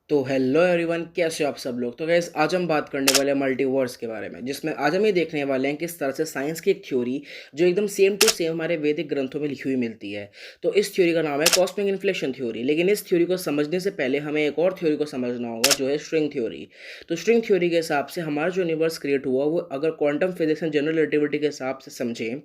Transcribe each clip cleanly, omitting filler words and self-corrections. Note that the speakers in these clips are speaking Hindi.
तो हेलो एवरीवन, कैसे हो आप सब लोग। तो गैस आज हम बात करने वाले हैं मल्टीवर्स के बारे में, जिसमें आज हम ये देखने वाले हैं किस तरह से साइंस की एक थ्योरी जो एकदम सेम टू सेम हमारे वैदिक ग्रंथों में लिखी हुई मिलती है। तो इस थ्योरी का नाम है कॉस्मिक इन्फ्लेशन थ्योरी। लेकिन इस थ्योरी को समझने से पहले हमें एक और थ्योरी को समझना होगा, जो है स्ट्रिंग थ्योरी। तो स्ट्रिंग थ्योरी के हिसाब से हमारा जो यूनिवर्स क्रिएट हुआ वो अगर quantum physics and general relativity के हिसाब से समझें,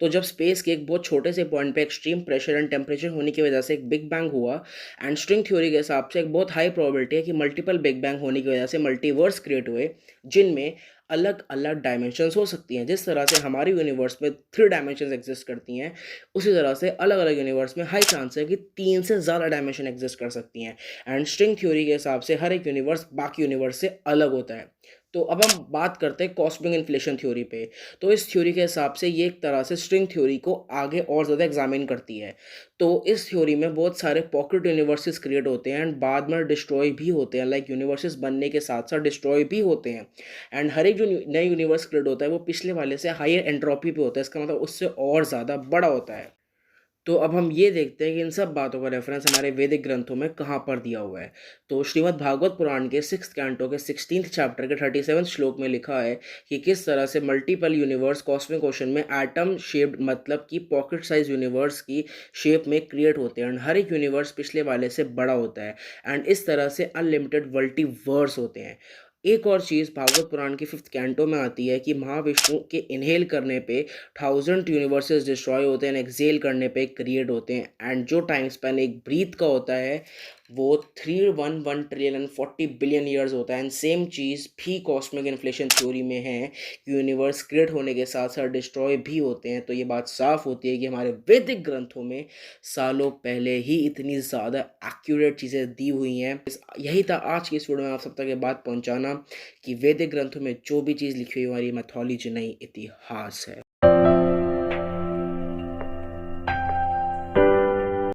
तो जब स्पेस के एक बहुत छोटे से पॉइंट पे एक्सट्रीम प्रेशर एंड टेम्परेचर होने की वजह से एक बिग बैंग हुआ। एंड स्ट्रिंग थ्योरी के हिसाब से एक बहुत हाई प्रोबेबिलिटी है कि मल्टीपल बिग बैंग होने की वजह से मल्टीवर्स क्रिएट हुए, जिनमें अलग अलग डायमेंशंस हो सकती हैं। जिस तरह से हमारी यूनिवर्स में 3 डायमेंशंस एग्जिस्ट करती हैं, उसी तरह से अलग अलग यूनिवर्स में हाई चांस है कि 3 से ज़्यादा डायमेंशन एग्जिस्ट कर सकती हैं। एंड स्ट्रिंग थ्योरी के हिसाब से हर एक यूनिवर्स बाकी यूनिवर्स से अलग होता है। तो अब हम बात करते हैं कॉस्मिक इन्फ्लेशन थ्योरी पे। तो इस थ्योरी के हिसाब से ये एक तरह से स्ट्रिंग थ्योरी को आगे और ज़्यादा एग्जामिन करती है। तो इस थ्योरी में बहुत सारे पॉकेट यूनिवर्सेस क्रिएट होते हैं एंड बाद में डिस्ट्रॉय भी होते हैं। लाइक यूनिवर्सेस बनने के साथ साथ डिस्ट्रॉय भी होते हैं। एंड हर एक जो नए यूनिवर्स क्रिएट होता है वो पिछले वाले से हायर एंट्रोपी पे होता है। इसका मतलब उससे और ज़्यादा बड़ा होता है। तो अब हम ये देखते हैं कि इन सब बातों का रेफरेंस हमारे वैदिक ग्रंथों में कहाँ पर दिया हुआ है। तो श्रीमद् भागवत पुराण के 6th कैंटो के 16th चैप्टर के 37th श्लोक में लिखा है कि किस तरह से मल्टीपल यूनिवर्स कॉस्मिक ओशन में एटम शेप्ड, मतलब कि पॉकेट साइज यूनिवर्स की शेप में क्रिएट होते हैं। एंड हर एक यूनिवर्स पिछले वाले से बड़ा होता है। एंड इस तरह से अनलिमिटेड मल्टीवर्स होते हैं। एक और चीज़ भागवत पुराण की 5th कैंटो में आती है कि महाविष्णु के इनहेल करने पे 1000 यूनिवर्सेस डिस्ट्रॉय होते हैं, एक्सेल करने पे क्रिएट होते हैं। एंड जो टाइम स्पैन एक ब्रीथ का होता है वो 311 ट्रिलियन 40 बिलियन ईयर्स होता है। एंड सेम चीज़ भी कॉस्मिक इन्फ्लेशन थ्योरी में है कि यूनिवर्स क्रिएट होने के साथ साथ डिस्ट्रॉय भी होते हैं। तो ये बात साफ होती है कि हमारे वैदिक ग्रंथों में सालों पहले ही इतनी ज़्यादा एक्यूरेट चीज़ें दी हुई हैं। यही था आज की इस वीडियो में आप सब तक ये बात पहुंचाना कि वैदिक ग्रंथों में जो भी चीज़ लिखी हुई हमारी मैथोलॉजी नहीं, इतिहास है।